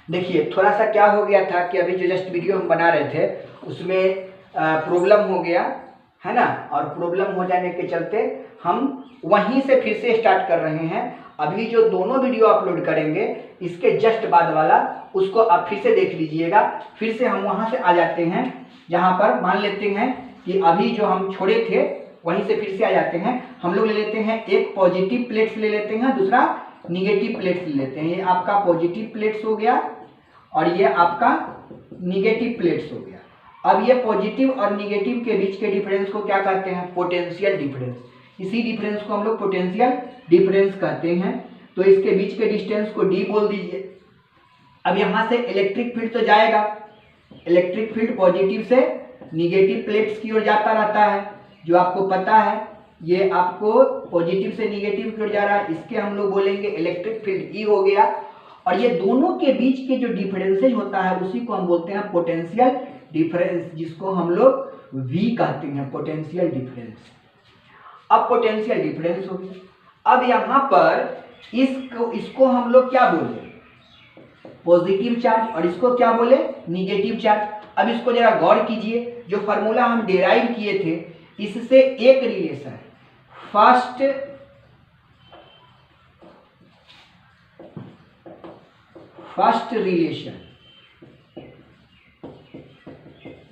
देखिए थोड़ा सा क्या हो गया था कि अभी जो जस्ट वीडियो हम बना रहे थे उसमें प्रॉब्लम हो गया है ना, और प्रॉब्लम हो जाने के चलते हम वहीं से फिर से स्टार्ट कर रहे हैं। अभी जो दोनों वीडियो अपलोड करेंगे इसके जस्ट बाद वाला उसको आप फिर से देख लीजिएगा। फिर से हम वहां से आ जाते हैं जहां पर मान लेते हैं कि अभी जो हम छोड़े थे वहीं से फिर से आ जाते हैं। हम लोग ले लेते हैं एक पॉजिटिव प्लेट्स ले लेते हैं, दूसरा निगेटिव प्लेट्स ले लेते हैं। ये आपका पॉजिटिव प्लेट्स हो गया और ये आपका निगेटिव प्लेट्स हो गया। अब ये पॉजिटिव और निगेटिव के बीच के डिफरेंस को क्या कहते हैं? Potential difference. इसी डिफरेंस को हम लोग पोटेंशियल डिफरेंस कहते हैं। तो इसके बीच के डिस्टेंस को डी बोल दीजिए। अब यहाँ से इलेक्ट्रिक फील्ड तो जाएगा, इलेक्ट्रिक फील्ड पॉजिटिव से निगेटिव प्लेट्स की ओर जाता रहता है, जो आपको पता है। ये आपको पॉजिटिव से निगेटिव की ओर जा रहा है, इसके हम लोग बोलेंगे इलेक्ट्रिक फील्ड ई हो गया। और ये दोनों के बीच के जो डिफरेंसेज होता है उसी को हम बोलते हैं पोटेंशियल डिफरेंस, जिसको हम लोग वी कहते हैं, पोटेंशियल डिफरेंस। अब पोटेंशियल डिफरेंस हो गया। अब यहाँ पर इसको हम लोग क्या बोले? पॉजिटिव चार्ज, और इसको क्या बोले? Negative charge. अब इसको जरा गौर कीजिए, जो फॉर्मूला हम डिराइव किए थे इससे एक रिलेशन फर्स्ट रिलेशन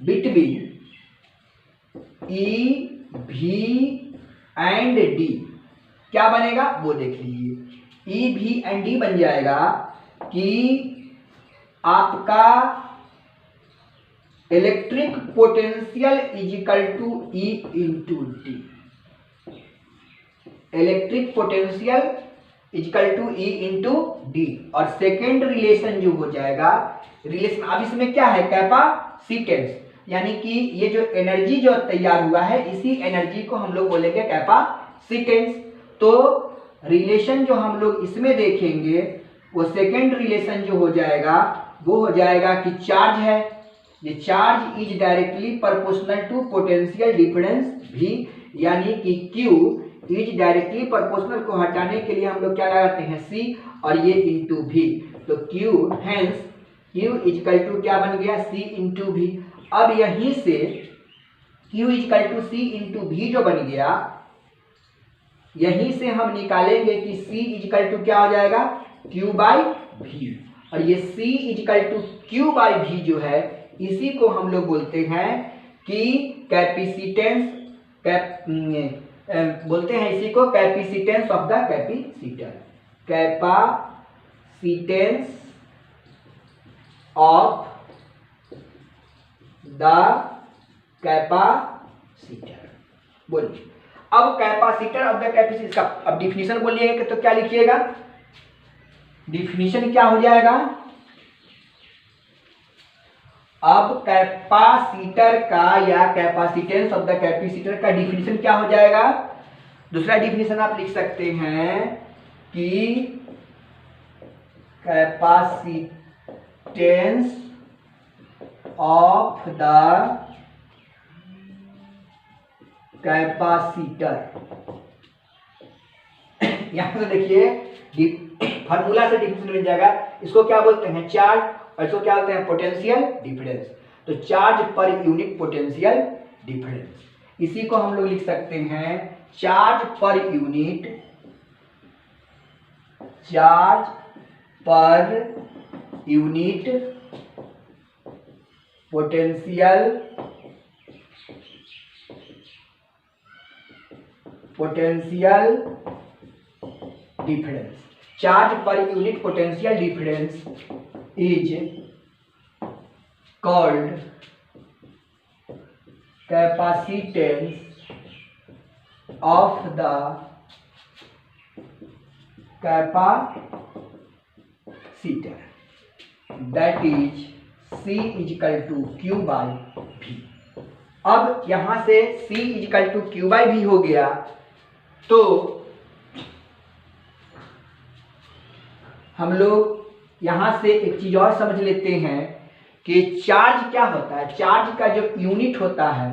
बिटवीन ई भी एंड डी क्या बनेगा वो देख लीजिए। ई भी एंड डी बन जाएगा कि आपका electric potential is equal to E into D. Electric potential is equal to E into D. और सेकेंड रिलेशन जो हो जाएगा रिलेशन, अब इसमें क्या है? कैपेसिटेंस, यानी कि ये जो एनर्जी जो तैयार हुआ है इसी एनर्जी को हम लोग बोलेंगे कैपेसिटेंस। तो रिलेशन जो हम लोग इसमें देखेंगे वो सेकेंड रिलेशन जो हो जाएगा वो हो जाएगा कि चार्ज है, ये charge is directly proportional to potential difference भी, यानी कि Q इज डायरेक्टली प्रोपोर्शनल को हटाने के लिए हम लोग क्या लगाते हैं? C, और ये इंटू भी। तो Q hence Q equal to क्या बन गया? C इंटू भी। अब यहीं से Q equal to C into V जो बन गया, यहीं से हम निकालेंगे कि C इजकल टू क्या हो जाएगा? Q बाई भी। और ये C equal to Q by V जो है इसी को हम लोग बोलते हैं कि कैपेसिटेंस, बोलते हैं इसी को capacitance of the capacitor. Capacitance of the capacitor बोलिए। अब कैपेसिटर ऑफ द कैपेसिटर का अब डिफिनीशन बोलिएगा तो क्या लिखिएगा? डिफिनीशन क्या हो जाएगा? अब कैपेसिटर का या कैपेसिटेंस ऑफ द कैपेसिटर का डिफिनीशन क्या हो जाएगा? दूसरा डिफिनीशन आप लिख सकते हैं कि कैपेसिटेंस ऑफ द कैपेसिटर। यहां से देखिए फार्मूला से डिफिनीशन मिल जाएगा। इसको क्या बोलते हैं? चार्ज, और इसको क्या बोलते हैं? Potential difference. तो charge per unit potential difference, इसी को हम लोग लिख सकते हैं charge per unit potential difference. Charge per unit potential difference is called capacitance of the capacitor, that is C is equal to Q by V। अब यहां से C is equal to Q by V हो गया, तो हम लोग यहां से एक चीज और समझ लेते हैं कि चार्ज क्या होता है। चार्ज का जो यूनिट होता है,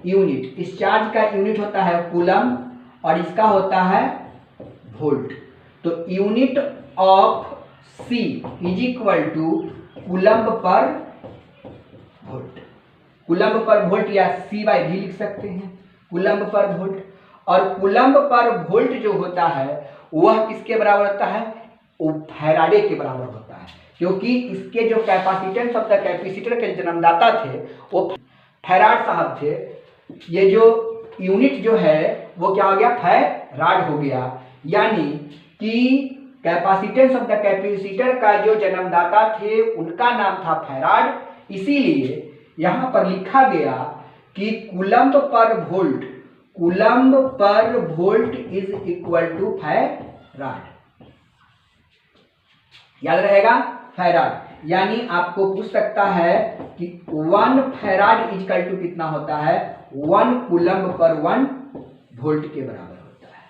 यूनिट, इस चार्ज का यूनिट होता है कूलम और इसका होता है वोल्ट। तो unit of C is equal to coulomb per volt. Coulomb per volt या C/V लिख सकते हैं, कूलम्ब पर वोल्ट। और कूलम्ब पर वोल्ट जो होता है वह किसके बराबर होता है? वो फैराडे के बराबर होता है, क्योंकि इसके जो कैपेसिटेंस ऑफ द कैपेसिटर के जन्मदाता थे वो फैराड साहब थे। ये जो यूनिट जो है वो क्या हो गया? फैराड हो गया। यानी कि कैपेसिटेंस ऑफ द कैपेसिटर का जो जन्मदाता थे उनका नाम था फैराड, इसीलिए यहां पर लिखा गया कि coulomb per volt, coulomb per volt is equal to farad. याद रहेगा? फैराड। यानी आपको पूछ सकता है कि 1 फैराड इक्वल टू कितना होता है? 1 कूलम्ब पर 1 वोल्ट के बराबर होता है।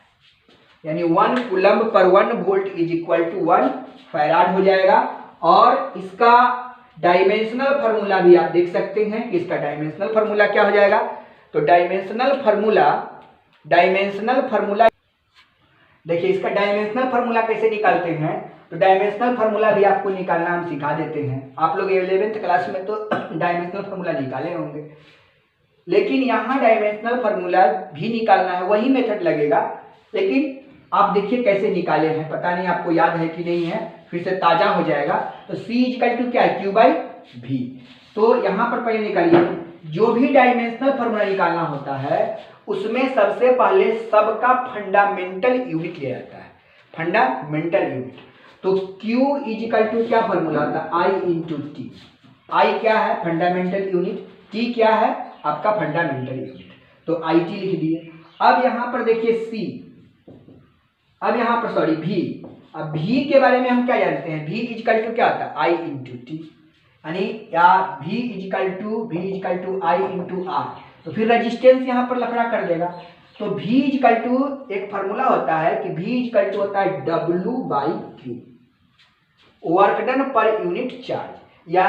यानी 1 coulomb per 1 volt is equal to 1 farad हो जाएगा। और इसका डायमेंशनल फार्मूला भी आप देख सकते हैं कि इसका डायमेंशनल फार्मूला क्या हो जाएगा। तो डायमेंशनल फार्मूला देखिए, इसका डायमेंशनल फार्मूला कैसे निकालते हैं? तो डायमेंशनल फार्मूला भी आपको निकालना हम सिखा देते हैं। आप लोग 11th क्लास में तो डायमेंशनल फार्मूला निकाले होंगे, लेकिन यहाँ डायमेंशनल फार्मूला भी निकालना है, वही मेथड लगेगा। लेकिन आप देखिए कैसे निकाले हैं, पता नहीं आपको याद है कि नहीं है, फिर से ताजा हो जाएगा। तो C इक्वल टू क्या है? Q/V। तो यहाँ पर पहले निकालिए, जो भी डायमेंशनल फार्मूला निकालना होता है उसमें सबसे पहले सबका फंडामेंटल यूनिट लिया जाता है, फंडामेंटल यूनिट। तो Q इज इक्वल टू क्या फार्मूला होता है? I into T. I क्या है? Fundamental unit. T क्या है? आपका फंडामेंटल यूनिट। तो IT लिख दिए। अब यहाँ पर देखिए C, अब यहाँ पर सॉरी V। अब V के बारे में हम क्या जानते हैं? V इज इक्वल टू क्या होता है? I into T. यानी या V is equal to I into R। तो फिर रेजिस्टेंस यहाँ पर लफड़ा कर देगा। तो V इज इक्वल टू एक फार्मूला होता है कि V इज इक्वल टू होता है W/Q, work done per unit charge, या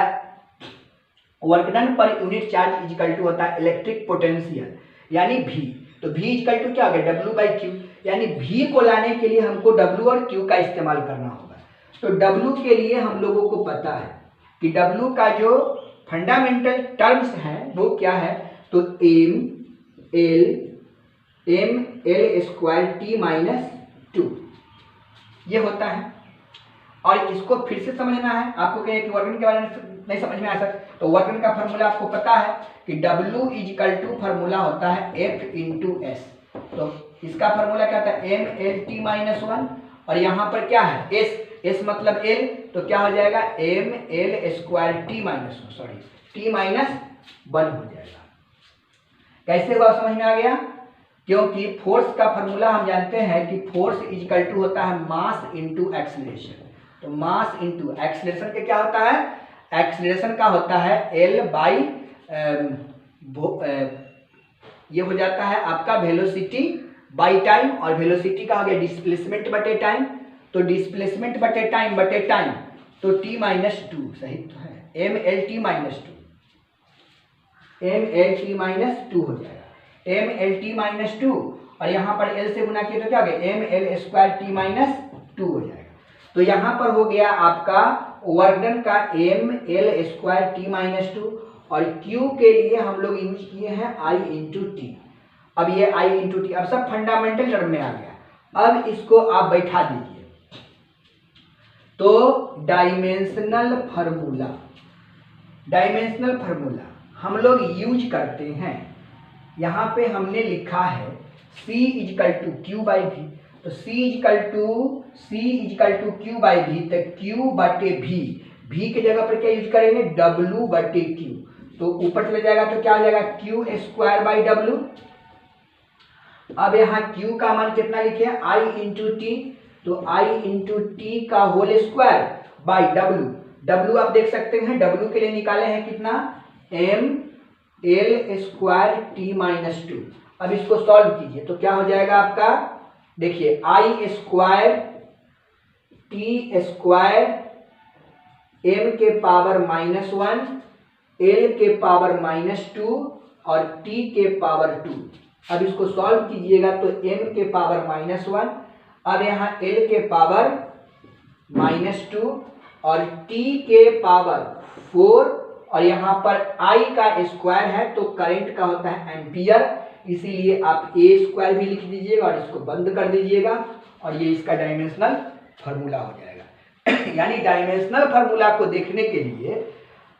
work done per unit charge is equal to होता है इलेक्ट्रिक पोटेंशियल, यानी V। तो V इज इक्वल टू क्या हो गया? W/Q। यानी V को लाने के लिए हमको W और Q का इस्तेमाल करना होगा। तो W के लिए हम लोगों को पता है कि W का जो फंडामेंटल टर्म्स है वो क्या है? तो ml² t-2 ये होता है। और इसको फिर से समझना है आपको, क्या है कि वर्गन के बारे में नहीं समझ में आ सकता। तो वर्गन का फार्मूला आपको पता है कि W is equal to formula होता है F इंटू एस। तो इसका फार्मूला क्या होता है? ml-1। और यहाँ पर क्या है? S मतलब L, तो क्या हो जाएगा? ml² t-1 हो जाएगा। कैसे हुआ समझ में आ गया? क्योंकि फोर्स का फार्मूला हम जानते हैं कि फोर्स इज इक्वल टू होता है मास इंटू एक्सीलरेशन। तो मास इंटू एक्सीलरेशन के क्या होता है? एक्सीलरेशन का होता है L/, ये हो जाता है आपका वेलोसिटी बाई टाइम, और वेलोसिटी का हो गया डिस्प्लेसमेंट बटे टाइम। तो डिस्प्लेसमेंट बटे टाइम तो t-2 सही तो है, mlt-2 हो जाएगा, mlt-2। और यहाँ पर L से गुना किया तो क्या हो गया? ml² t-2 हो जाएगा। तो यहाँ पर हो गया आपका वर्क डन का ml² t-2, और Q के लिए हम लोग यूज किए हैं I इंटू टी। अब ये I इंटू टी अब सब फंडामेंटल टर्म में आ गया। अब इसको आप बैठा दीजिए। तो डायमेंशनल फार्मूला हम लोग यूज करते हैं। यहाँ पे हमने लिखा है C is equal to Q/V। तो C is equal to Q/V, तो Q/V, V के जगह पर क्या यूज करेंगे? W/Q। तो ऊपर चले जाएगा तो क्या हो जाएगा? Q²/W। अब यहाँ Q का मान कितना लिखे? I into T. तो I इंटू टी का होल स्क्वायर बाई W आप देख सकते हैं, W के लिए निकाले हैं कितना? ml² t-2। अब इसको सॉल्व कीजिए तो क्या हो जाएगा आपका? देखिए I² t² m के पावर -1, l के पावर -2 और t के पावर 2। अब इसको सॉल्व कीजिएगा तो m के पावर -1, अब यहाँ l के पावर -2 और t के पावर 4 और यहाँ पर I का स्क्वायर है तो करंट का होता है एम्पियर, इसीलिए आप a² भी लिख दीजिएगा और इसको बंद कर दीजिएगा और ये इसका डायमेंशनल फार्मूला हो जाएगा। यानी डायमेंशनल फार्मूला को देखने के लिए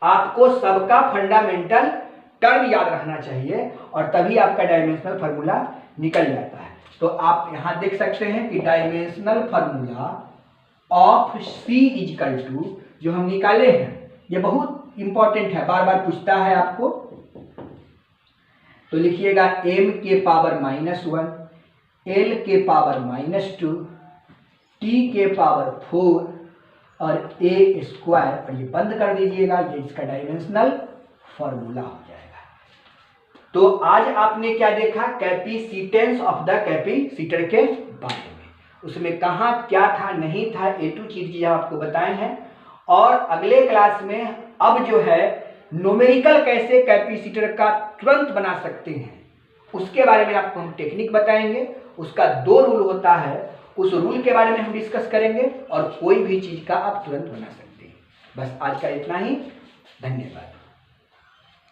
आपको सबका फंडामेंटल टर्म याद रखना चाहिए और तभी आपका डायमेंशनल फार्मूला निकल जाता है। तो आप यहाँ देख सकते हैं कि dimensional formula of C equal to जो हम निकाले हैं, ये बहुत इंपॉर्टेंट है, बार बार पूछता है आपको। तो लिखिएगा m के पावर -1, l के पावर -2, t के पावर 4 और a² और ये बंद कर दीजिएगा, ये इसका डायमेंशनल फॉर्मूला हो जाएगा। तो आज आपने क्या देखा, कैपेसिटेंस ऑफ द कैपेसिटर के बारे में, उसमें कहाँ क्या था नहीं था, A to चीज़ें आपको बताए हैं। और अगले क्लास में अब जो है न्यूमेरिकल कैसे कैपेसिटर का तुरंत बना सकते हैं उसके बारे में आपको हम टेक्निक बताएंगे। उसका 2 रूल होता है, उस रूल के बारे में हम डिस्कस करेंगे और कोई भी चीज़ का आप तुरंत बना सकते हैं। बस आज का इतना ही, धन्यवाद।